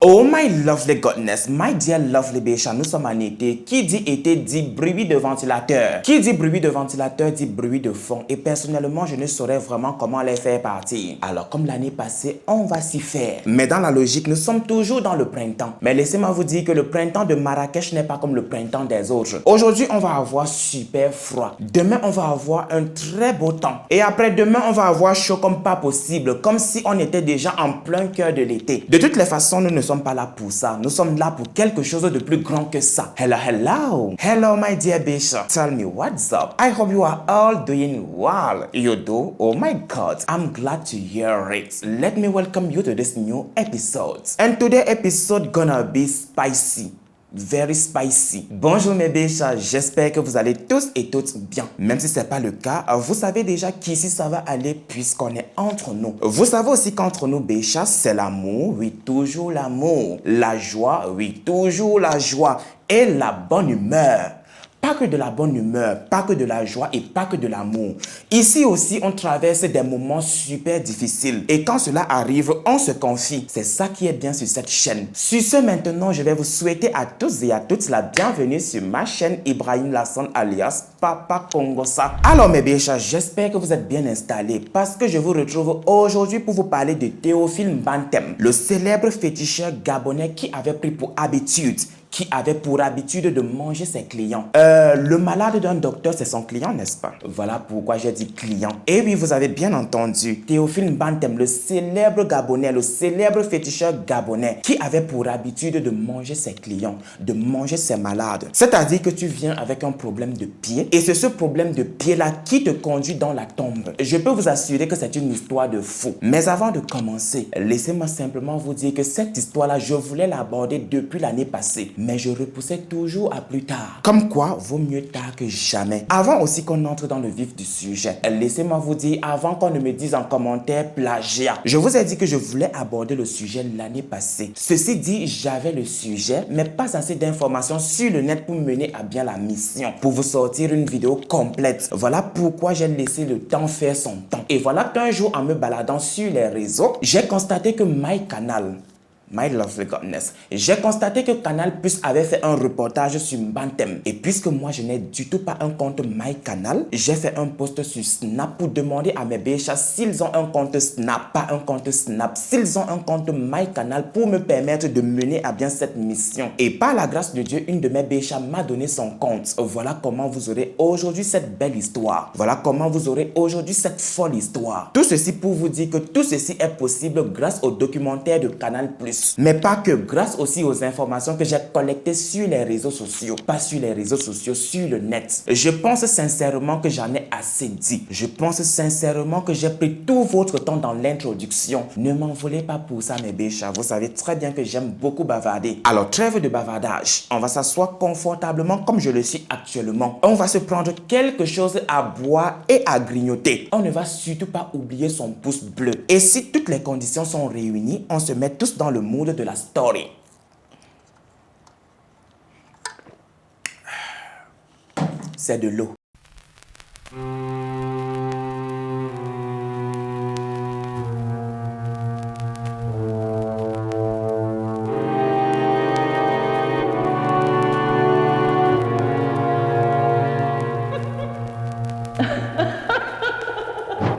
Oh my lovely goodness, my dear lovely Bécha, nous sommes en été. Qui dit été dit bruit de ventilateur. Qui dit bruit de ventilateur dit bruit de fond. Et personnellement, je ne saurais vraiment comment les faire partir. Alors comme l'année passée, on va s'y faire. Mais dans la logique, nous sommes toujours dans le printemps. Mais laissez-moi vous dire que le printemps de Marrakech n'est pas comme le printemps des autres. Aujourd'hui, on va avoir super froid. Demain, on va avoir un très beau temps. Et après demain, on va avoir chaud comme pas possible. Comme si on était déjà en plein cœur de l'été. De toutes les façons, nous ne sommes pas là pour ça. Nous sommes là pour quelque chose de plus grand que ça. Hello, hello. Hello, my dear Bécha. Tell me what's up. I hope you are all doing well. You do? Oh my God. I'm glad to hear it. Let me welcome you to this new episode. And today's episode gonna be spicy. Very spicy. Bonjour mes Béchas, j'espère que vous allez tous et toutes bien. Même si ce n'est pas le cas, vous savez déjà qu'ici ça va aller puisqu'on est entre nous. Vous savez aussi qu'entre nous Béchas, c'est l'amour, oui toujours l'amour. La joie, oui toujours la joie. Et la bonne humeur. Pas que de la bonne humeur, pas que de la joie et pas que de l'amour. Ici aussi, on traverse des moments super difficiles. Et quand cela arrive, on se confie. C'est ça qui est bien sur cette chaîne. Sur ce, maintenant, je vais vous souhaiter à tous et à toutes la bienvenue sur ma chaîne Ibrahim Lassane alias Papa Congosa. Alors mes Béchas, j'espère que vous êtes bien installés parce que je vous retrouve aujourd'hui pour vous parler de Théophile Mbantem, le célèbre féticheur gabonais qui avait pris pour habitude de manger ses clients. Le malade d'un docteur, c'est son client, n'est-ce pas? Voilà pourquoi j'ai dit client. Et oui, vous avez bien entendu. Théophile Mbantem, le célèbre Gabonais, le célèbre féticheur gabonais, qui avait pour habitude de manger ses clients, de manger ses malades. C'est-à-dire que tu viens avec un problème de pied, et c'est ce problème de pied-là qui te conduit dans la tombe. Je peux vous assurer que c'est une histoire de fou. Mais avant de commencer, laissez-moi simplement vous dire que cette histoire-là, je voulais l'aborder depuis l'année passée. Mais je repoussais toujours à plus tard. Comme quoi, vaut mieux tard que jamais. Avant aussi qu'on entre dans le vif du sujet, laissez-moi vous dire, avant qu'on ne me dise en commentaire plagiat, je vous ai dit que je voulais aborder le sujet l'année passée. Ceci dit, j'avais le sujet, mais pas assez d'informations sur le net pour mener à bien la mission, pour vous sortir une vidéo complète. Voilà pourquoi j'ai laissé le temps faire son temps. Et voilà qu'un jour, en me baladant sur les réseaux, j'ai constaté que MyCanal, My Lovely Godness, j'ai constaté que Canal+ avait fait un reportage sur Mbantem. Et puisque moi je n'ai du tout pas un compte MyCanal, j'ai fait un post sur Snap pour demander à mes Béchas s'ils ont un compte Snap, pas un compte Snap, s'ils ont un compte MyCanal pour me permettre de mener à bien cette mission. Et par la grâce de Dieu, une de mes Béchas m'a donné son compte. Voilà comment vous aurez aujourd'hui cette belle histoire. Voilà comment vous aurez aujourd'hui cette folle histoire. Tout ceci pour vous dire que tout ceci est possible grâce au documentaire de Canal+. Mais pas que, grâce aussi aux informations que j'ai collectées sur les réseaux sociaux. Pas sur les réseaux sociaux, sur le net. Je pense sincèrement que j'en ai assez dit. Je pense sincèrement que j'ai pris tout votre temps dans l'introduction. Ne m'en voulez pas pour ça mes Béchas. Vous savez très bien que j'aime beaucoup bavarder. Alors trêve de bavardage. On va s'asseoir confortablement comme je le suis actuellement. On va se prendre quelque chose à boire et à grignoter. On ne va surtout pas oublier son pouce bleu. Et si toutes les conditions sont réunies, on se met tous dans le mood de la story. C'est de l'eau.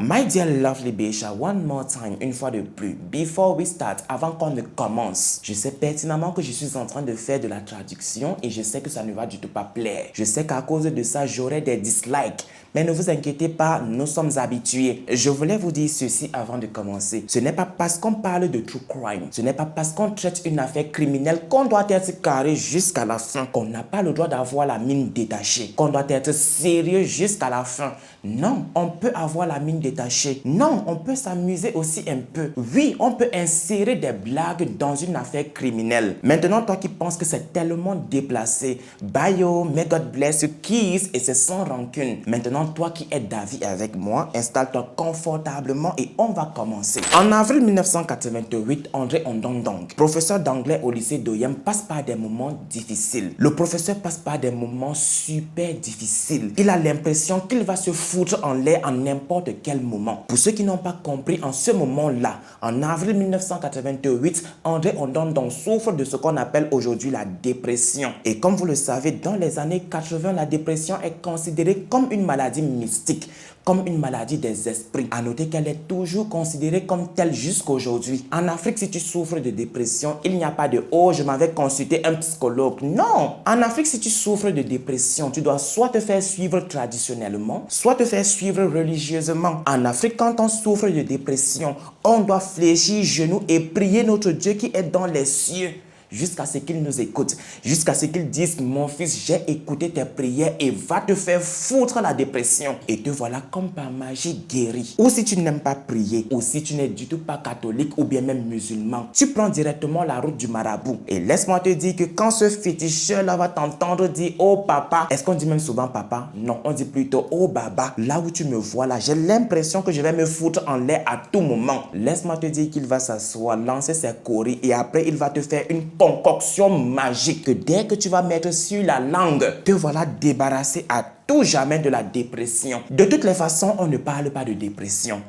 My dear lovely Bécha, one more time, une fois de plus, before we start, avant qu'on ne commence, je sais pertinemment que je suis en train de faire de la traduction et je sais que ça ne va du tout pas plaire. Je sais qu'à cause de ça, j'aurai des dislikes. Mais ne vous inquiétez pas, nous sommes habitués. Je voulais vous dire ceci avant de commencer. Ce n'est pas parce qu'on parle de true crime, ce n'est pas parce qu'on traite une affaire criminelle qu'on doit être carré jusqu'à la fin, qu'on n'a pas le droit d'avoir la mine détachée, qu'on doit être sérieux jusqu'à la fin. Non, on peut avoir la mine détachée. Non, on peut s'amuser aussi un peu. Oui, on peut insérer des blagues dans une affaire criminelle. Maintenant, toi qui penses que c'est tellement déplacé, bye yo, may God bless you, kiss, et c'est sans rancune. Maintenant, toi qui es d'avis avec moi, installe-toi confortablement et on va commencer. En avril 1988, André Ondondong, professeur d'anglais au lycée d'Oyem, passe par des moments difficiles. Le professeur passe par des moments super difficiles. Il a l'impression qu'il va se foutre en l'air en n'importe quel moment. moment. Pour ceux qui n'ont pas compris, en ce moment-là, en avril 1988, André Ondondong souffre de ce qu'on appelle aujourd'hui la dépression. Et comme vous le savez, dans les années 80, la dépression est considérée comme une maladie mystique, comme une maladie des esprits. À noter qu'elle est toujours considérée comme telle jusqu'aujourd'hui. En Afrique, si tu souffres de dépression, il n'y a pas de « oh, je m'avais consulté un psychologue ». Non! En Afrique, si tu souffres de dépression, tu dois soit te faire suivre traditionnellement, soit te faire suivre religieusement. En Afrique, quand on souffre de dépression, on doit fléchir genoux et prier notre Dieu qui est dans les cieux, jusqu'à ce qu'il nous écoute, jusqu'à ce qu'il dise « Mon fils, j'ai écouté tes prières et va te faire foutre la dépression. » Et te voilà comme par magie guéri. Ou si tu n'aimes pas prier, ou si tu n'es du tout pas catholique ou bien même musulman, tu prends directement la route du marabout. Et laisse-moi te dire que quand ce féticheur-là va t'entendre dire « Oh papa », est-ce qu'on dit même souvent papa? Non, on dit plutôt « Oh baba ». Là où tu me vois là, j'ai l'impression que je vais me foutre en l'air à tout moment. Laisse-moi te dire qu'il va s'asseoir, lancer ses coris et après il va te faire une concoction magique que dès que tu vas mettre sur la langue, te voilà débarrassé à tout jamais de la dépression. De toutes les façons, on ne parle pas de dépression.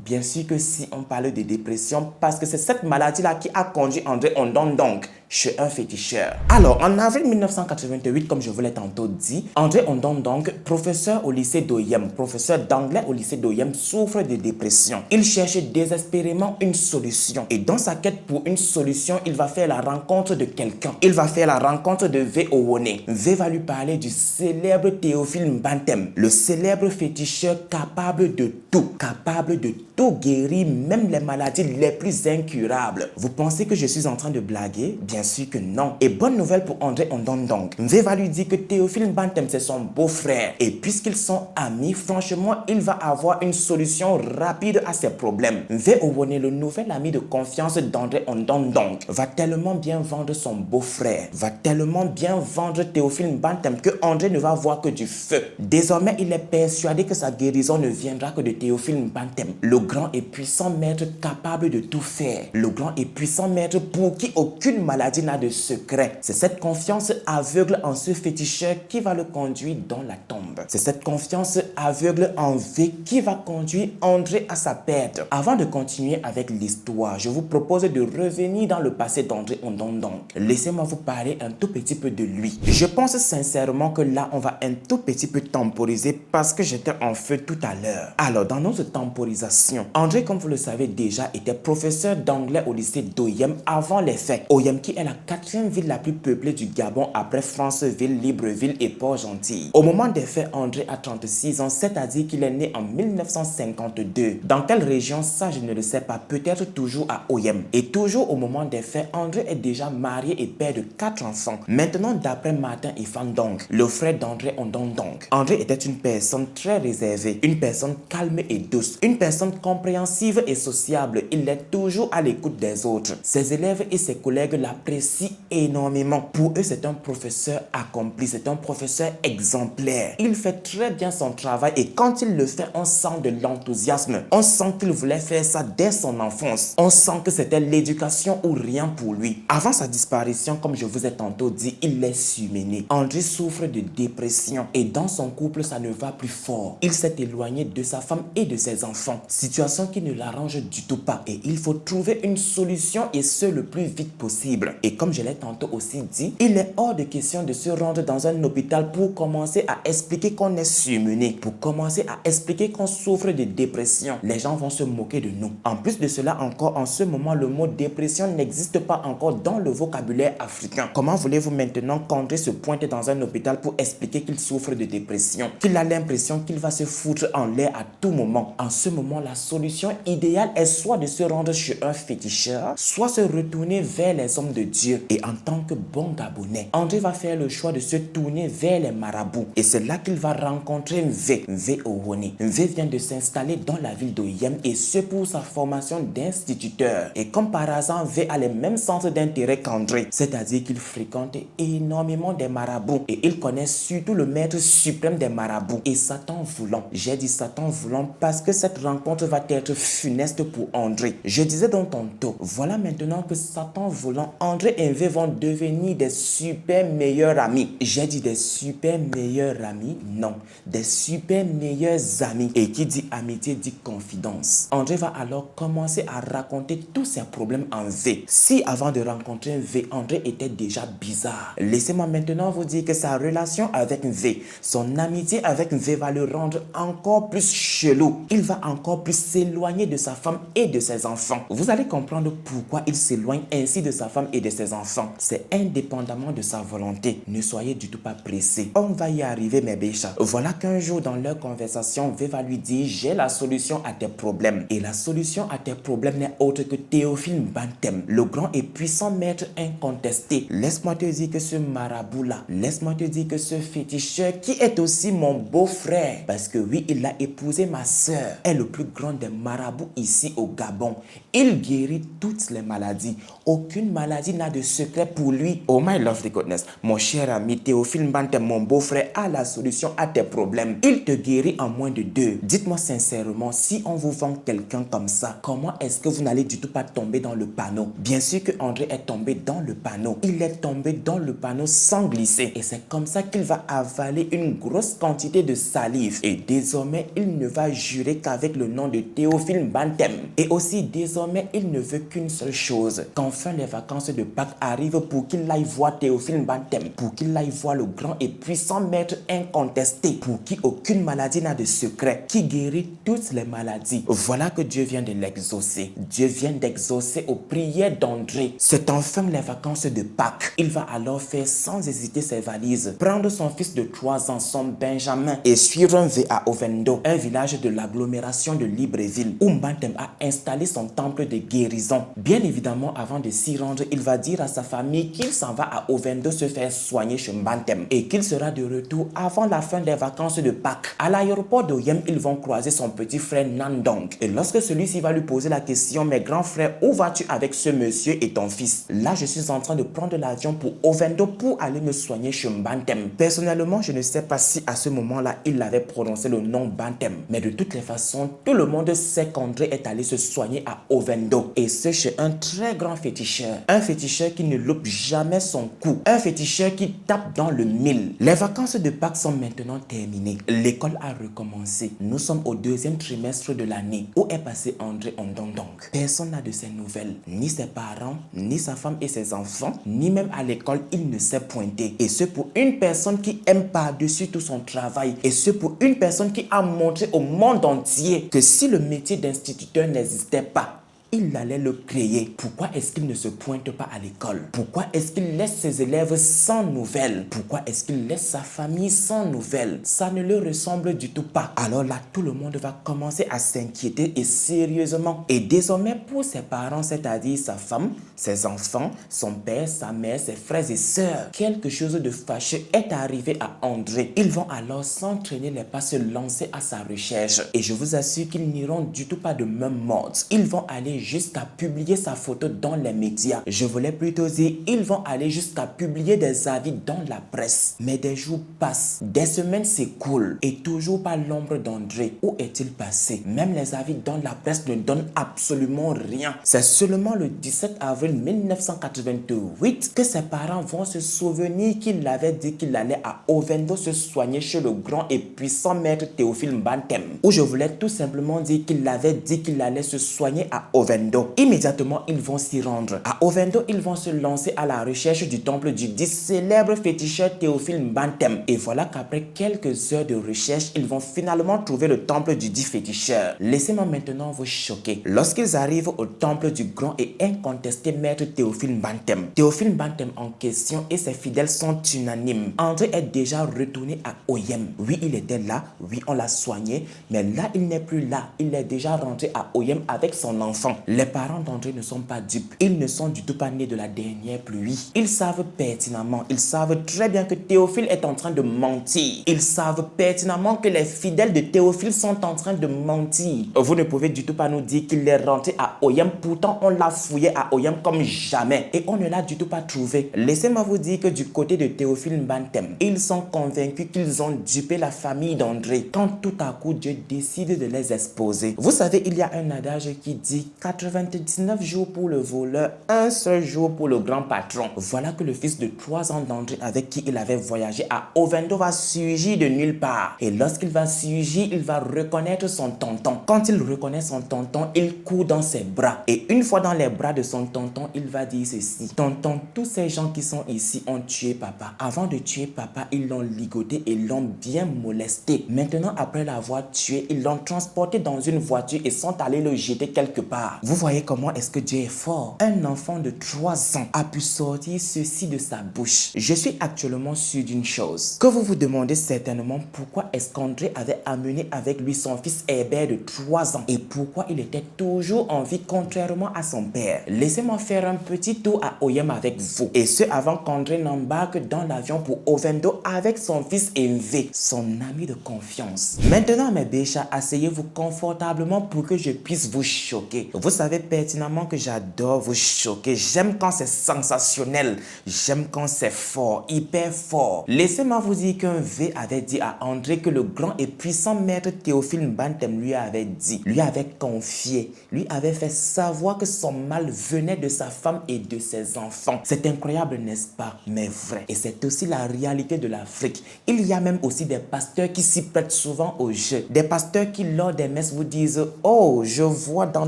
Bien sûr que si on parle de dépression, parce que c'est cette maladie-là qui a conduit André Ondondong chez un féticheur. Alors, en avril 1988, comme je vous l'ai tantôt dit, André Ondondong, professeur au lycée d'Oyem, professeur d'anglais au lycée d'Oyem, souffre de dépression. Il cherche désespérément une solution. Et dans sa quête pour une solution, il va faire la rencontre de quelqu'un. Il va faire la rencontre de V. Owone. V va lui parler du célèbre Théophile Mbantem, le célèbre féticheur capable de tout guérir, même les maladies les plus incurables. Vous pensez que je suis en train de blaguer? Bien sûr que non. Et bonne nouvelle pour André Ondondong. Mvé va lui dire que Théophile Mbantem, c'est son beau-frère. Et puisqu'ils sont amis, franchement, il va avoir une solution rapide à ses problèmes. Mvé Owone, le nouvel ami de confiance d'André Ondondong, va tellement bien vendre son beau-frère, va tellement bien vendre Théophile Mbantem que André ne va voir que du feu. Désormais, il est persuadé que sa guérison ne viendra que de Théophile Mbantem, le grand et puissant maître capable de tout faire, le grand et puissant maître pour qui aucune maladie n'a de secret. C'est cette confiance aveugle en ce féticheur qui va le conduire dans la tombe. C'est cette confiance aveugle en V qui va conduire André à sa perte. Avant de continuer avec l'histoire, je vous propose de revenir dans le passé d'André Ondondong. Laissez-moi vous parler un tout petit peu de lui. Je pense sincèrement que là, on va un tout petit peu temporiser parce que j'étais en feu tout à l'heure. Alors, dans notre temporisation, André, comme vous le savez déjà, était professeur d'anglais au lycée d'Oyem avant les faits. Oyem qui est la 4e ville la plus peuplée du Gabon après Franceville, Libreville et Port-Gentil. Au moment des faits, André a 36 ans, c'est-à-dire qu'il est né en 1952. Dans quelle région? Ça, je ne le sais pas. Peut-être toujours à Oyem. Et toujours au moment des faits, André est déjà marié et père de 4 enfants. Maintenant, d'après Martin Ifandong, le frère d'André Ondondong, André était une personne très réservée, une personne calme et douce, une personne compréhensive et sociable. Il est toujours à l'écoute des autres. Ses élèves et ses collègues l'apprécient énormément. Pour eux, c'est un professeur accompli, c'est un professeur exemplaire. Il fait très bien son travail et quand il le fait, on sent de l'enthousiasme. On sent qu'il voulait faire ça dès son enfance. On sent que c'était l'éducation ou rien pour lui. Avant sa disparition, comme je vous ai tantôt dit, il est surmené. André souffre de dépression et dans son couple, ça ne va plus fort. Il s'est éloigné de sa femme et de ses enfants. Situation qui ne l'arrange du tout pas. Et il faut trouver une solution et ce le plus vite possible. Et comme je l'ai tantôt aussi dit, il est hors de question de se rendre dans un hôpital pour commencer à expliquer qu'on est surmené, pour commencer à expliquer qu'on souffre de dépression. Les gens vont se moquer de nous. En plus de cela encore, en ce moment, le mot dépression n'existe pas encore dans le vocabulaire africain. Comment voulez-vous maintenant qu'André se pointe dans un hôpital pour expliquer qu'il souffre de dépression, qu'il a l'impression qu'il va se foutre en l'air à tout moment? En ce moment, la solution idéale est soit de se rendre chez un féticheur, soit se retourner vers les hommes de Dieu. Et en tant que bon Gabonais, André va faire le choix de se tourner vers les marabouts. Et c'est là qu'il va rencontrer Mvé Owone. Mvé vient de s'installer dans la ville d'Oyem et ce pour sa formation d'instituteur. Et comme par hasard, Mvé a les mêmes centres d'intérêt qu'André, c'est-à-dire qu'il fréquente énormément des marabouts et il connaît surtout le maître suprême des marabouts. Et Satan voulant, j'ai dit Satan voulant parce que cette rencontre va être funeste pour André. Je disais donc tantôt, voilà maintenant que Satan voulant, André et V vont devenir des super meilleurs amis. J'ai dit des super meilleurs amis? Non, des super meilleurs amis. Et qui dit amitié dit confidence. André va alors commencer à raconter tous ses problèmes en V. Si avant de rencontrer V, André était déjà bizarre, laissez-moi maintenant vous dire que sa relation avec V, son amitié avec V va le rendre encore plus chelou. Il va encore plus s'éloigner de sa femme et de ses enfants. Vous allez comprendre pourquoi il s'éloigne ainsi de sa femme et de ses enfants. C'est indépendamment de sa volonté. Ne soyez du tout pas pressés. On va y arriver mes béchas. Voilà qu'un jour dans leur conversation, V va lui dire: j'ai la solution à tes problèmes. Et la solution à tes problèmes n'est autre que Théophile Bantem, le grand et puissant maître incontesté. Laisse-moi te dire que ce marabout-là, laisse-moi te dire que ce féticheur qui est aussi mon beau-frère, parce que oui, il a épousé ma sœur, est le plus grand des marabouts ici au Gabon. Il guérit toutes les maladies. Aucune maladie n'a de secret pour lui. Oh my lovely goodness, mon cher ami Théophile Bantem, mon beau-frère, a la solution à tes problèmes. Il te guérit en moins de 2. Dites-moi sincèrement, si on vous vend quelqu'un comme ça, comment est-ce que vous n'allez du tout pas tomber dans le panneau? Bien sûr que André est tombé dans le panneau. Il est tombé dans le panneau sans glisser. Et c'est comme ça qu'il va avaler une grosse quantité de salive. Et désormais, il ne va jurer qu'avec le nom de Théophile Bantem. Et aussi, désormais, il ne veut qu'une seule chose: qu'enfin les vacances de Pâques arrivent pour qu'il aille voir Théophile Bantem, pour qu'il aille voir le grand et puissant maître incontesté, pour qui aucune maladie n'a de secret, qui guérit toutes les maladies. Voilà que Dieu vient de l'exaucer. Dieu vient d'exaucer aux prières d'André. C'est enfin les vacances de Pâques. Il va alors faire sans hésiter ses valises, prendre son fils de 3 ans, son Benjamin, et suivre un V à Ovendo, un village de l'agglomération de Libreville, où Bantem a installé son temple de guérison. Bien évidemment, avant de s'y rendre, il va dire à sa famille qu'il s'en va à Ovendo se faire soigner chez Bantem et qu'il sera de retour avant la fin des vacances de Pâques. À l'aéroport d'Oyem, ils vont croiser son petit frère Nandong. Et lorsque celui-ci va lui poser la question: mais grand frère, où vas-tu avec ce monsieur et ton fils? Là, je suis en train de prendre l'avion pour Ovendo pour aller me soigner chez Bantem. Personnellement, je ne sais pas si à ce moment-là, il avait prononcé le nom Bantem. Mais de toutes les façons, tout le monde sait qu'André est allé se soigner à Ovendo. Et ce chez un très grand féticheur. Un féticheur qui ne loupe jamais son coup. Un féticheur qui tape dans le mille. Les vacances de Pâques sont maintenant terminées. L'école a recommencé. Nous sommes au 2e trimestre de l'année. Où est passé André Ondondong? Personne n'a de ses nouvelles. Ni ses parents, ni sa femme et ses enfants, ni même à l'école, il ne s'est pointé. Et ce pour une personne qui aime par-dessus tout son travail. Et ce pour une personne qui a montré au monde entier que si le métier d'instituteur n'existait pas, il allait le créer. Pourquoi est-ce qu'il ne se pointe pas à l'école? Pourquoi est-ce qu'il laisse ses élèves sans nouvelles? Pourquoi est-ce qu'il laisse sa famille sans nouvelles? Ça ne le ressemble du tout pas. Alors là, tout le monde va commencer à s'inquiéter et sérieusement. Et désormais, pour ses parents, c'est-à-dire sa femme, ses enfants, son père, sa mère, ses frères et sœurs, quelque chose de fâcheux est arrivé à André. Ils vont alors s'entraîner les pas, se lancer à sa recherche. Et je vous assure qu'ils n'iront du tout pas de même mode. Ils vont aller jusqu'à publier sa photo dans les médias. Je voulais plutôt dire, ils vont aller jusqu'à publier des avis dans la presse. Mais des jours passent, des semaines s'écoulent et toujours pas l'ombre d'André. Où est-il passé? Même les avis dans la presse ne donnent absolument rien. C'est seulement le 17 avril 1988 que ses parents vont se souvenir qu'il avait dit qu'il allait à Ovendo se soigner chez le grand et puissant maître Théophile Bantem. Ou je voulais tout simplement dire qu'il avait dit qu'il allait se soigner à Ovendo. Immédiatement, ils vont s'y rendre. À Ovendo, ils vont se lancer à la recherche du temple du dit célèbre féticheur Théophile Bantem. Et voilà qu'après quelques heures de recherche, ils vont finalement trouver le temple du dit féticheur. Laissez-moi maintenant vous choquer. Lorsqu'ils arrivent au temple du grand et incontesté maître Théophile Bantem, Théophile Bantem en question et ses fidèles sont unanimes. André est déjà retourné à Oyem. Oui, il était là. Oui, on l'a soigné. Mais là, il n'est plus là. Il est déjà rentré à Oyem avec son enfant. Les parents d'André ne sont pas dupes. Ils ne sont du tout pas nés de la dernière pluie. Ils savent pertinemment, ils savent très bien que Théophile est en train de mentir. Ils savent pertinemment que les fidèles de Théophile sont en train de mentir. Vous ne pouvez du tout pas nous dire qu'il est rentré à Oyem. Pourtant, on l'a fouillé à Oyem comme jamais. Et on ne l'a du tout pas trouvé. Laissez-moi vous dire que du côté de Théophile Bantem, ils sont convaincus qu'ils ont dupé la famille d'André. Quand tout à coup, Dieu décide de les exposer. Vous savez, il y a un adage qui dit qu'à 99 jours pour le voleur, un seul jour pour le grand patron. Voilà que le fils de 3 ans d'André avec qui il avait voyagé à Ovendo va surgir de nulle part. Et lorsqu'il va surgir, il va reconnaître son tonton. Quand il reconnaît son tonton, il court dans ses bras. Et une fois dans les bras de son tonton, il va dire ceci: tonton, tous ces gens qui sont ici ont tué papa. Avant de tuer papa, ils l'ont ligoté et l'ont bien molesté. Maintenant, après l'avoir tué, ils l'ont transporté dans une voiture et sont allés le jeter quelque part. Vous voyez comment est-ce que Dieu est fort? Un enfant de 3 ans a pu sortir ceci de sa bouche. Je suis actuellement sûr d'une chose, que vous vous demandez certainement pourquoi est-ce qu'André avait amené avec lui son fils Herbert de 3 ans et pourquoi il était toujours en vie contrairement à son père. Laissez-moi faire un petit tour à Oyem avec vous, et ce avant qu'André n'embarque dans l'avion pour Ovendo avec son fils Envé, son ami de confiance. Maintenant mes béchas, asseyez-vous confortablement pour que je puisse vous choquer. Vous savez pertinemment que j'adore vous choquer. J'aime quand c'est sensationnel. J'aime quand c'est fort, hyper fort. Laissez-moi vous dire qu'un V avait dit à André que le grand et puissant maître Théophile Mbantem lui avait dit, lui avait confié, lui avait fait savoir que son mal venait de sa femme et de ses enfants. C'est incroyable, n'est-ce pas? Mais vrai. Et c'est aussi la réalité de l'Afrique. Il y a même aussi des pasteurs qui s'y prêtent souvent au jeu. Des pasteurs qui, lors des messes, vous disent: oh, je vois dans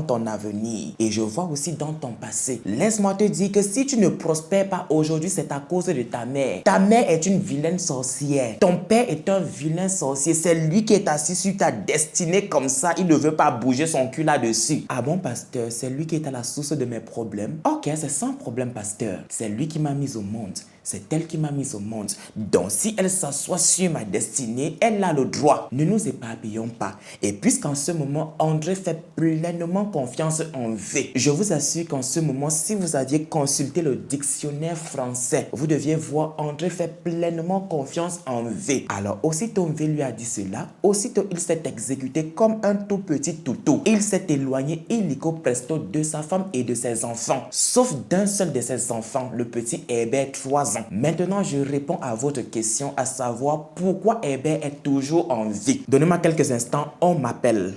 ton avenir et je vois aussi dans ton passé. Laisse-moi te dire que si tu ne prospères pas aujourd'hui, c'est à cause de ta mère. Ta mère est une vilaine sorcière. Ton père est un vilain sorcier. C'est lui qui est assis sur ta destinée comme ça. Il ne veut pas bouger son cul là-dessus. Ah bon, pasteur, c'est lui qui est à la source de mes problèmes? Ok, c'est sans problème, pasteur. C'est lui qui m'a mis au monde. C'est elle qui m'a mis au monde. Donc, si elle s'assoit sur ma destinée, elle a le droit. Ne nous éparpillons pas. Et puisqu'en ce moment, André fait pleinement confiance en V, je vous assure qu'en ce moment, si vous aviez consulté le dictionnaire français, vous deviez voir André fait pleinement confiance en V. Alors, aussitôt V lui a dit cela, aussitôt il s'est exécuté comme un tout petit toutou. Il s'est éloigné illico presto de sa femme et de ses enfants, sauf d'un seul de ses enfants, le petit Herbert, 3 ans. Maintenant, je réponds à votre question, à savoir pourquoi Herbert est toujours en vie. Donnez-moi quelques instants, on m'appelle.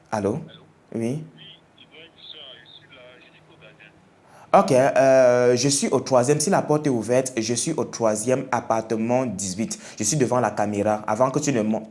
Allô? Oui? Ok, je suis au 3e. Si la porte est ouverte, je suis au 3e appartement 18. Je suis devant la caméra. Avant que tu ne montes.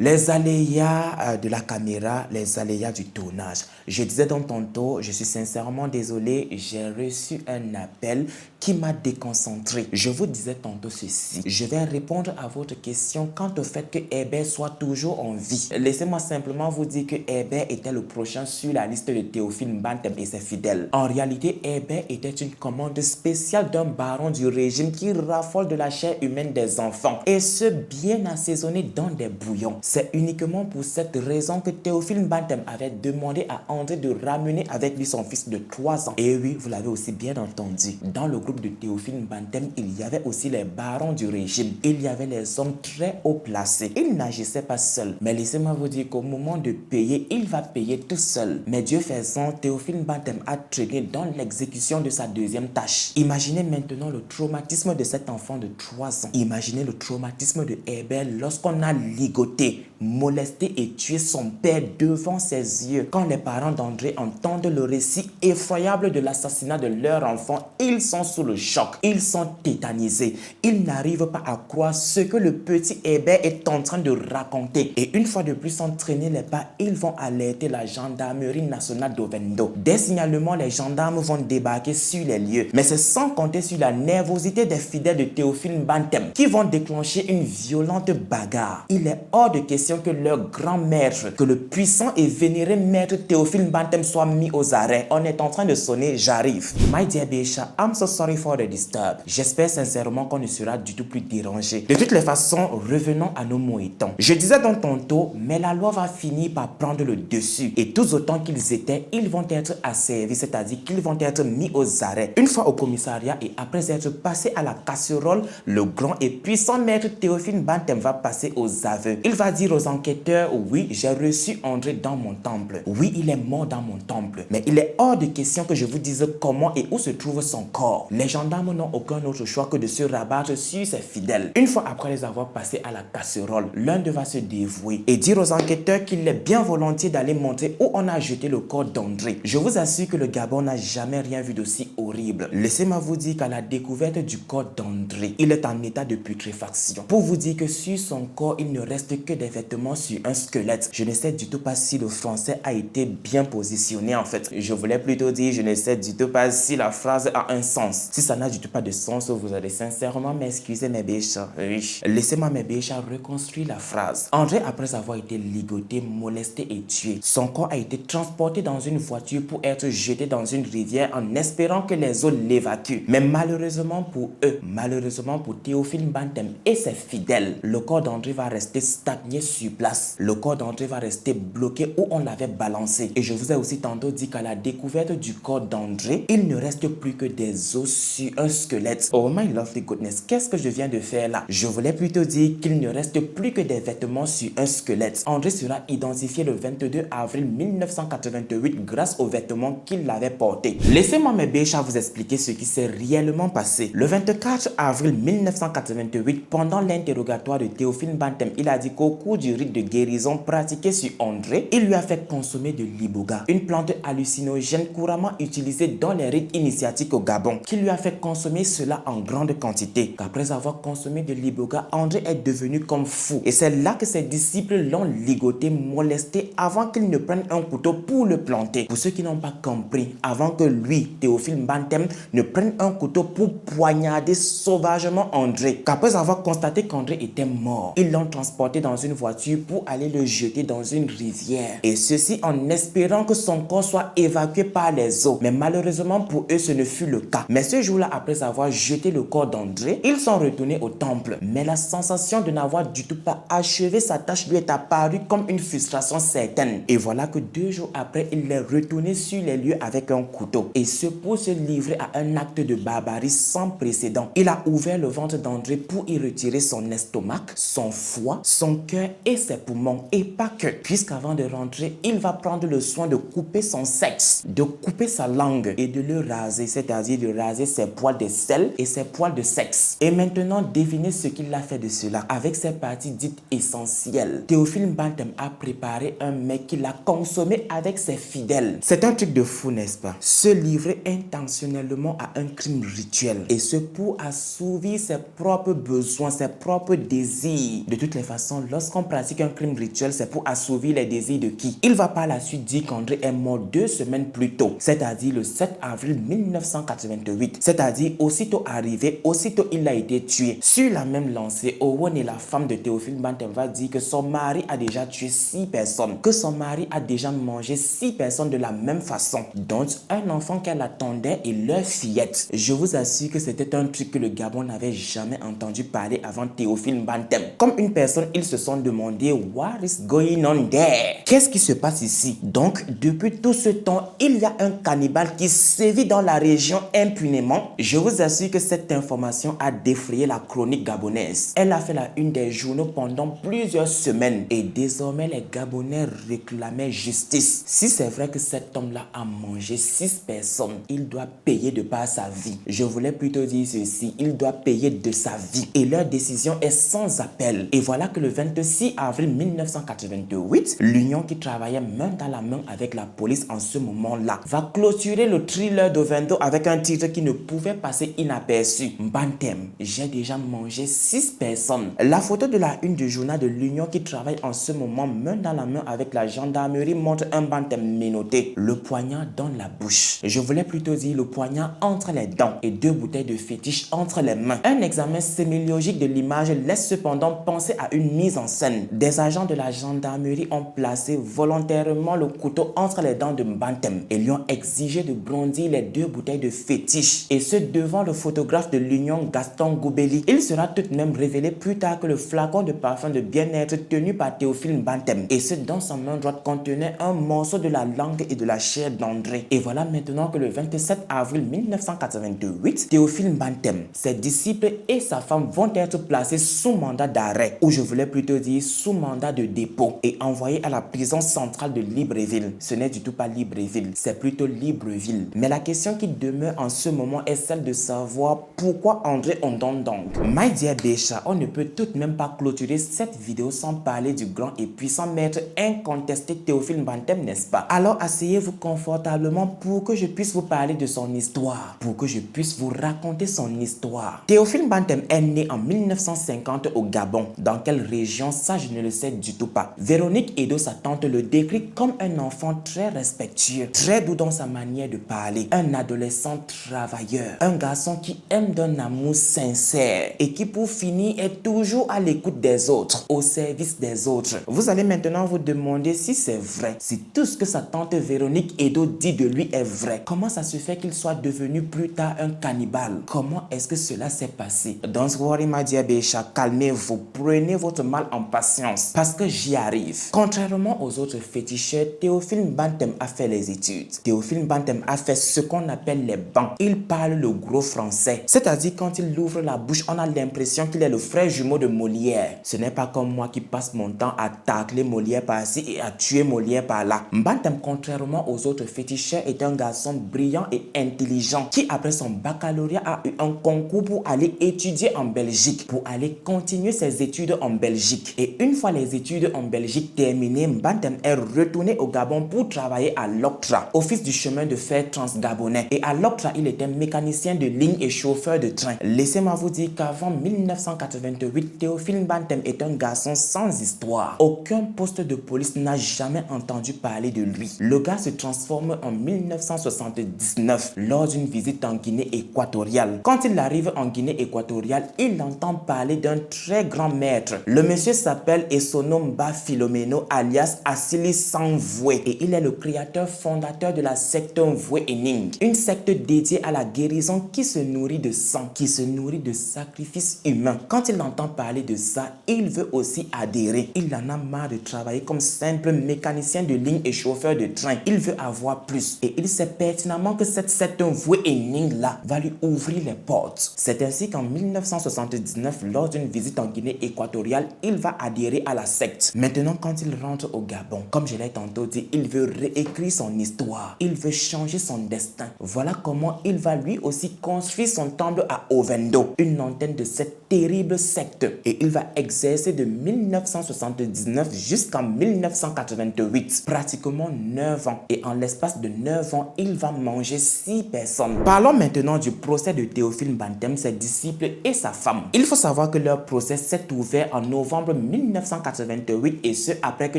Les aléas de la caméra, les aléas du tournage. Je disais donc tantôt, je suis sincèrement désolé, j'ai reçu un appel qui m'a déconcentré. Je vous disais tantôt ceci. Je vais répondre à votre question quant au fait que Herbert soit toujours en vie. Laissez-moi simplement vous dire que Herbert était le prochain sur la liste de Théophile Mbantem et ses fidèles. En réalité, Herbert était une commande spéciale d'un baron du régime qui raffole de la chair humaine des enfants. Et ce, bien assaisonné dans des bouillons. C'est uniquement pour cette raison que Théophile Mbantem avait demandé à André de ramener avec lui son fils de 3 ans. Et oui, vous l'avez aussi bien entendu. Dans le groupe de Théophile Mbantem, il y avait aussi les barons du régime. Il y avait les hommes très haut placés. Il n'agissait pas seul. Mais laissez-moi vous dire qu'au moment de payer, il va payer tout seul. Mais Dieu faisant, Théophile Mbantem a traîné dans l'exécution de sa deuxième tâche. Imaginez maintenant le traumatisme de cet enfant de 3 ans. Imaginez le traumatisme de Herbert lorsqu'on a ligoté, molesté et tué son père devant ses yeux. Quand les parents d'André entendent le récit effroyable de l'assassinat de leur enfant, ils sont sous le choc. Ils sont tétanisés. Ils n'arrivent pas à croire ce que le petit Herbert est en train de raconter. Et une fois de plus, sans traîner les pas, ils vont alerter la gendarmerie nationale d'Ovendo. Dès signalements, les gendarmes vont débarquer sur les lieux. Mais c'est sans compter sur la nervosité des fidèles de Théophile Mbantem qui vont déclencher une violente bagarre. Il est hors de question que leur grand maître, que le puissant et vénéré maître Théophile Mbantem soit mis aux arrêts. On est en train de sonner, j'arrive. My dear Bécha, I'm so sorry for the disturb. J'espère sincèrement qu'on ne sera du tout plus dérangé. De toutes les façons, revenons à nos moutons. Je disais donc tantôt, mais la loi va finir par prendre le dessus. Et tous autant qu'ils étaient, ils vont être asservis, c'est-à-dire qu'ils vont être mis aux arrêts. Une fois au commissariat et après être passé à la casserole, le grand et puissant maître Théophile Mbantem va passer aux aveux. Il va dire aux enquêteurs: oui, j'ai reçu André dans mon temple. Oui, il est mort dans mon temple. Mais il est hors de question que je vous dise comment et où se trouve son corps. Les gendarmes n'ont aucun autre choix que de se rabattre sur ses fidèles. Une fois après les avoir passés à la casserole, l'un d'eux va se dévouer et dire aux enquêteurs qu'il est bien volontiers d'aller montrer où on a jeté le corps d'André. Je vous assure que le Gabon n'a jamais rien vu d'aussi horrible. Laissez-moi vous dire qu'à la découverte du corps d'André, il est en état de putréfaction. Pour vous dire que sur son corps, il ne reste que des vêtements sur un squelette. Je ne sais du tout pas si le français a été bien positionné en fait. Je voulais plutôt dire, je ne sais du tout pas si la phrase a un sens. Si ça n'a du tout pas de sens, vous allez sincèrement m'excuser mes béchats. Oui. Laissez-moi mes béchats reconstruire la phrase. André, après avoir été ligoté, molesté et tué, son corps a été transporté dans une voiture pour être jeté dans une rivière en espérant que les eaux l'évacuent. Mais malheureusement pour eux, malheureusement pour Théophile Bantem et ses fidèles, le corps d'André va rester stagné sur place. Le corps d'André va rester bloqué où on l'avait balancé. Et je vous ai aussi tantôt dit qu'à la découverte du corps d'André, il ne reste plus que des os sur un squelette. Oh my lovely goodness, qu'est-ce que je viens de faire là? Je voulais plutôt dire qu'il ne reste plus que des vêtements sur un squelette. André sera identifié le 22 avril 1988 grâce aux vêtements qu'il avait portés. Laissez-moi mes béchats vous expliquer ce qui s'est réellement passé. Le 24 avril 1988, pendant l'interrogatoire de Théophile Bantem, il a dit qu'au cours du rite de guérison pratiqué sur André, il lui a fait consommer de l'iboga, une plante hallucinogène couramment utilisée dans les rites initiatiques au Gabon, qui lui a fait consommer cela en grande quantité. Qu'après avoir consommé de l'iboga, André est devenu comme fou. Et c'est là que ses disciples l'ont ligoté, molesté avant qu'il ne prenne un couteau pour le planter. Pour ceux qui n'ont pas compris, avant que lui, Théophile Bantem, ne prenne un couteau pour poignarder sauvagement André, qu'après avoir constaté qu'André était mort, ils l'ont transporté dans une voiture pour aller le jeter dans une rivière. Et ceci en espérant que son corps soit évacué par les eaux. Mais malheureusement pour eux, ce ne fut le cas. Mais ce jour-là, après avoir jeté le corps d'André, ils sont retournés au temple. Mais la sensation de n'avoir du tout pas achevé sa tâche lui est apparue comme une frustration certaine. Et voilà que 2 jours après, il est retourné sur les lieux avec un couteau. Et ce pour se livrer à un acte de barbarie sans précédent. Il a ouvert le ventre d'André pour y retirer son estomac, son foie, son cœur et ses poumons. Et pas que, puisqu'avant de rentrer, il va prendre le soin de couper son sexe, de couper sa langue et de le raser, c'est-à-dire de raser ses poils de sel et ses poils de sexe. Et maintenant, devinez ce qu'il a fait de cela avec ses parties dites essentielles. Théophile Bantem a préparé un mets qu'il a consommé avec ses fidèles. C'est un truc de fou, n'est-ce pas? Se livrer intentionnellement à un crime rituel. Et ce pour assouvir ses propres besoins, ses propres désirs. De toutes les façons, lorsqu'on pratique un crime rituel, c'est pour assouvir les désirs de qui? Il va par la suite dire qu'André est mort 2 semaines plus tôt, c'est-à-dire le 7 avril 1988. C'est-à-dire aussitôt arrivé, aussitôt il a été tué. Sur la même lancée, Owen et la femme de Théophile Bantem va dire que son mari a déjà tué 6 personnes, que son mari a déjà mangé 6 personnes de la même façon, dont un enfant qu'elle attendait et leur fillette. Je vous assure que c'était un truc que le Gabon n'avait jamais entendu parler avant Théophile Bantem. Comme une personne, ils se sont demandé what is going on there? Qu'est-ce qui se passe ici? Donc, depuis tout ce temps, il y a un cannibale qui sévit dans la région impunément. Je vous assure que cette information a défrayé la chronique gabonaise. Elle a fait la une des journaux pendant plusieurs semaines et désormais les Gabonais réclamaient justice. Si c'est vrai que cet homme-là a mangé 6 personnes, il doit payer de par sa vie. Je voulais plutôt dire ceci, il doit payer de sa vie. Et leur décision est sans appel. Et voilà que le 26 avril 1988, l'union qui travaillait main dans la main avec la police en ce moment-là va clôturer le thriller d'Ovendo avec un titre qui ne pouvait passer inaperçu. Bantem, j'ai déjà mangé 6 personnes. La photo de la une du journal de l'union qui travaille en ce moment main dans la main avec la gendarmerie montre un Bantem menotté, le poignard dans la bouche. Je voulais plutôt dire le poignard entre les dents et 2 bouteilles de fétiche entre les mains. Un examen sémiologique de l'image laisse cependant penser à une mise en scène. Des agents de la gendarmerie ont placé volontairement le couteau entre les dents de Bantem et lui ont exigé de brandir les 2 bouteilles de fétiche, et ce devant le photographe de l'union Gaston Goubeli. Il sera tout de même révélé plus tard que le flacon de parfum de bien-être tenu par Théophile Bantem, et ce dans sa main droite, contenait un morceau de la langue et de la chair d'André. Et voilà maintenant que le 27 avril 1988, Théophile Bantem, ses disciples et sa femme vont être placés sous mandat d'arrêt, ou je voulais plutôt dire sous mandat de dépôt, et envoyés à la prison centrale de Libreville. Ce n'est du tout pas Libreville, c'est plutôt Libreville. Mais la question qui demeure en ce moment moment est celle de savoir pourquoi André Ondondong. My dear Bécha, on ne peut tout de même pas clôturer cette vidéo sans parler du grand et puissant maître incontesté Théophile Bantem, n'est-ce pas? Alors asseyez-vous confortablement pour que je puisse vous parler de son histoire, pour que je puisse vous raconter son histoire. Théophile Bantem est né en 1950 au Gabon. Dans quelle région? Ça, je ne le sais du tout pas. Véronique Edo, sa tante, le décrit comme un enfant très respectueux, très doux dans sa manière de parler, un adolescent travailleur, un garçon qui aime d'un amour sincère et qui pour finir est toujours à l'écoute des autres, au service des autres. Vous allez maintenant vous demander si c'est vrai, si tout ce que sa tante Véronique Edo dit de lui est vrai. Comment ça se fait qu'il soit devenu plus tard un cannibale? Comment est-ce que cela s'est passé? Don't worry my dear Bécha, calmez-vous, prenez votre mal en patience parce que j'y arrive. Contrairement aux autres féticheurs, Théophile Bantem a fait les études. Théophile Bantem a fait ce qu'on appelle les bancs. Il parle le gros français. C'est-à-dire quand il ouvre la bouche, on a l'impression qu'il est le frère jumeau de Molière. Ce n'est pas comme moi qui passe mon temps à tacler Molière par-ci et à tuer Molière par-là. Bantem, contrairement aux autres féticheurs, est un garçon brillant et intelligent qui, après son baccalauréat, a eu un concours pour aller étudier en Belgique, pour aller continuer ses études en Belgique. Et une fois les études en Belgique terminées, Bantem est retourné au Gabon pour travailler à l'Octra, office du chemin de fer transgabonais. Et à l'Octra, il était mécanicien de ligne et chauffeur de train. Laissez-moi vous dire qu'avant 1988, Théophile Bantem est un garçon sans histoire. Aucun poste de police n'a jamais entendu parler de lui. Le gars se transforme en 1979 lors d'une visite en Guinée équatoriale. Quand il arrive en Guinée équatoriale, il entend parler d'un très grand maître. Le monsieur s'appelle Esonomba Philomeno alias Assili Sanvoué et il est le créateur fondateur de la secte Mvoué Ening, une secte dédiée à la guérison qui se nourrit de sang, qui se nourrit de sacrifices humains. Quand il entend parler de ça, il veut aussi adhérer. Il en a marre de travailler comme simple mécanicien de ligne et chauffeur de train. Il veut avoir plus et il sait pertinemment que cette secte Mvoué Ening là va lui ouvrir les portes. C'est ainsi qu'en 1979, lors d'une visite en Guinée équatoriale, il va adhérer à la secte. Maintenant, quand il rentre au Gabon, comme je l'ai tantôt dit, il veut réécrire son histoire. Il veut changer son destin. Voilà comment il va lui aussi construire son temple à Ovendo, une antenne de cette terrible secte. Et il va exercer de 1979 jusqu'en 1988, pratiquement 9 ans. Et en l'espace de 9 ans, il va manger 6 personnes. Parlons maintenant du procès de Théophile Bantem, ses disciples et sa femme. Il faut savoir que leur procès s'est ouvert en novembre 1988 et ce après que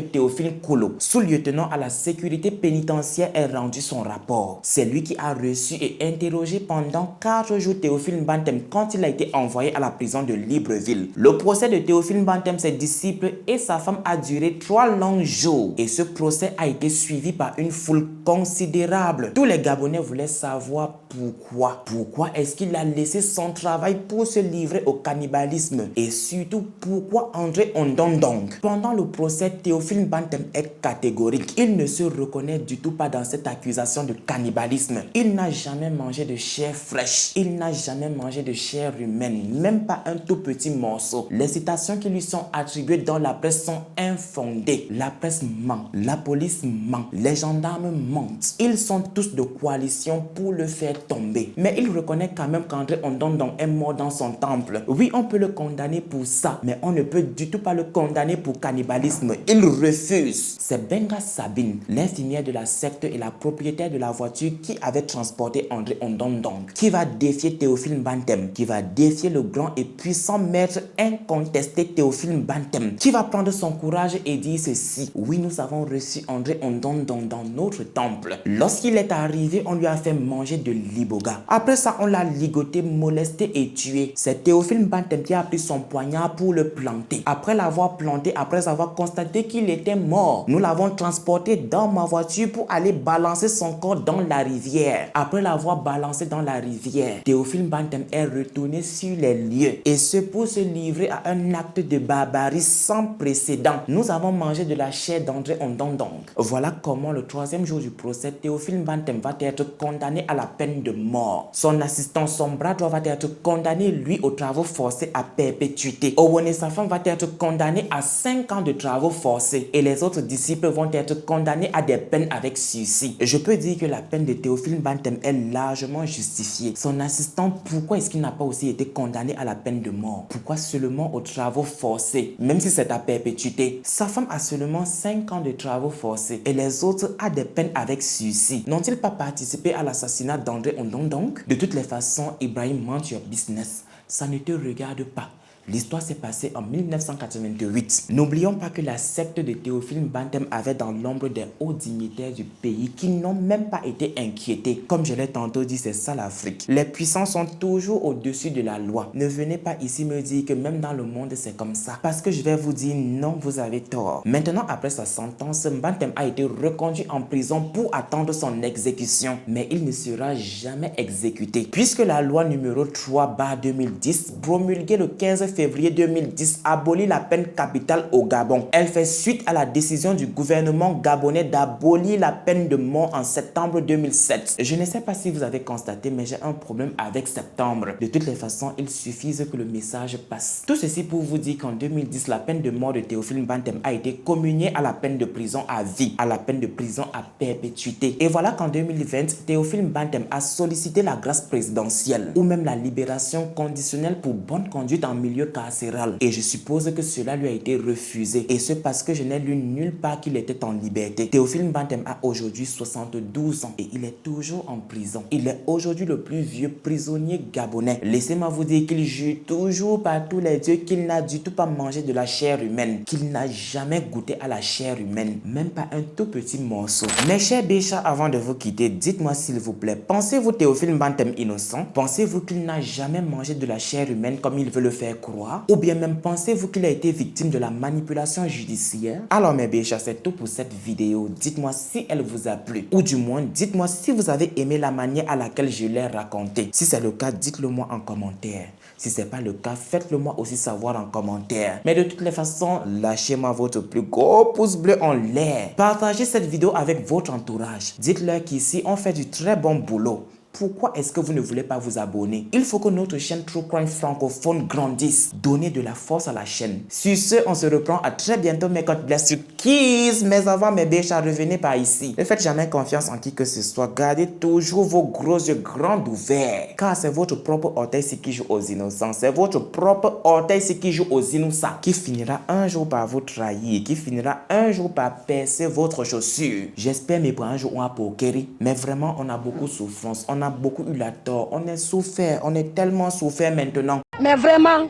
Théophile Kolo, sous-lieutenant à la sécurité pénitentiaire, ait rendu son rapport. C'est lui qui a reçu et interrogé pendant 4 jours Théophile Bantem quand il a été envoyé à la prison de Libreville. Le procès de Théophile Bantem, ses disciples et sa femme a duré 3 longs jours et ce procès a été suivi par une foule considérable. Tous les Gabonais voulaient savoir pourquoi. Pourquoi est-ce qu'il a laissé son travail pour se livrer au cannibalisme et surtout pourquoi André Ondondong. Pendant le procès, Théophile Bantem est catégorique. Il ne se reconnaît du tout pas dans cette accusation de cannibalisme. Il n'a jamais mangé de chair fraîche. Il n'a jamais mangé de chair humaine, même pas un tout petit morceau. Les citations qui lui sont attribuées dans la presse sont infondées. La presse ment, la police ment, les gendarmes mentent. Ils sont tous de coalition pour le faire tomber. Mais il reconnaît quand même qu'André Ondondong est mort dans son temple. Oui, on peut le condamner pour ça, mais on ne peut du tout pas le condamner pour cannibalisme. Il refuse. C'est Benga Sabine, l'infirmière de la secte et la propriétaire de la voiture qui avait transporté André Ondondong, qui va défier Théophile Bantem, qui va défier le grand et puissant maître incontesté Théophile Bantem, qui va prendre son courage et dire ceci: oui, nous avons reçu André Ondondong dans notre temple. Lorsqu'il est arrivé, on lui a fait manger de l'iboga. Après ça, on l'a ligoté, molesté et tué. C'est Théophile Bantem qui a pris son poignard pour le planter. Après l'avoir planté, après avoir constaté qu'il était mort, nous l'avons transporté dans ma voiture pour aller balancer son corps dans la rivière. Après l'avoir balancé dans la rivière, Théophile Bantem est retourné sur les lieux et ce pour se livrer à un acte de barbarie sans précédent. Nous avons mangé de la chair d'André Ondondong. Voilà comment le 3e jour du procès, Théophile Bantem va être condamné à la peine de mort. Son assistant, son bras droit va être condamné, lui, aux travaux forcés à perpétuité. Owen et sa femme va être condamné à 5 ans de travaux forcés et les autres disciples vont être condamnés à des peines avec sursis. Je peux dire que la peine de Théophile Bantem est largement seulement justifié? Son assistant, pourquoi est-ce qu'il n'a pas aussi été condamné à la peine de mort? Pourquoi seulement aux travaux forcés, même si c'est à perpétuité? Sa femme a seulement 5 ans de travaux forcés et les autres a des peines avec sursis. N'ont-ils pas participé à l'assassinat d'André Ondondong? De toutes les façons, Ibrahim, mind your business. Ça ne te regarde pas. L'histoire s'est passée en 1988. N'oublions pas que la secte de Théophile Bantem avait dans l'ombre des hauts dignitaires du pays qui n'ont même pas été inquiétés. Comme je l'ai tantôt dit, c'est ça l'Afrique. Les puissants sont toujours au-dessus de la loi. Ne venez pas ici me dire que même dans le monde c'est comme ça. Parce que je vais vous dire non, vous avez tort. Maintenant, après sa sentence, Bantem a été reconduit en prison pour attendre son exécution. Mais il ne sera jamais exécuté. Puisque la loi numéro 3/2010, promulguée le 15 février 2010, abolit la peine capitale au Gabon. Elle fait suite à la décision du gouvernement gabonais d'abolir la peine de mort en septembre 2007. Je ne sais pas si vous avez constaté, mais j'ai un problème avec septembre. De toutes les façons, il suffit que le message passe. Tout ceci pour vous dire qu'en 2010, la peine de mort de Théophile Bantem a été communiée à la peine de prison à vie, à la peine de prison à perpétuité. Et voilà qu'en 2020, Théophile Bantem a sollicité la grâce présidentielle ou même la libération conditionnelle pour bonne conduite en milieu carcéral. Et je suppose que cela lui a été refusé. Et ce parce que je n'ai lu nulle part qu'il était en liberté. Théophile Bantem a aujourd'hui 72 ans et il est toujours en prison. Il est aujourd'hui le plus vieux prisonnier gabonais. Laissez-moi vous dire qu'il jure toujours par tous les dieux qu'il n'a du tout pas mangé de la chair humaine, qu'il n'a jamais goûté à la chair humaine, même pas un tout petit morceau. Mes chers Béchats, avant de vous quitter, dites-moi s'il vous plaît, pensez-vous Théophile Bantem innocent? Pensez-vous qu'il n'a jamais mangé de la chair humaine comme il veut le faire croire? Ou bien même pensez-vous qu'il a été victime de la manipulation judiciaire? Alors mes Béchats, c'est tout pour cette vidéo. Dites-moi si elle vous a plu. Ou du moins, dites-moi si vous avez aimé la manière à laquelle je l'ai raconté. Si c'est le cas, dites-le moi en commentaire. Si ce n'est pas le cas, faites-le moi aussi savoir en commentaire. Mais de toutes les façons, lâchez-moi votre plus gros pouce bleu en l'air. Partagez cette vidéo avec votre entourage. Dites-leur qu'ici, on fait du très bon boulot. Pourquoi est-ce que vous ne voulez pas vous abonner? Il faut que notre chaîne True Crime francophone grandisse. Donnez de la force à la chaîne. Sur ce, on se reprend à très bientôt. Mais God bless you, kiss. Mais avant, mes Béchats, revenez par ici. Ne faites jamais confiance en qui que ce soit. Gardez toujours vos gros yeux grands ouverts. Car c'est votre propre orteil qui joue aux innocents. C'est votre propre orteil qui joue aux innocents. Qui finira un jour par vous trahir. Qui finira un jour par percer votre chaussure. J'espère me prendre un jour pour Kerry. Mais vraiment, on a beaucoup de souffrance. On a beaucoup eu la tort, on est souffert, on est tellement souffert maintenant. Mais vraiment,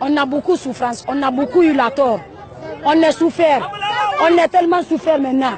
on a beaucoup de souffrance, on a beaucoup eu la tort. On est souffert, on est tellement souffert maintenant.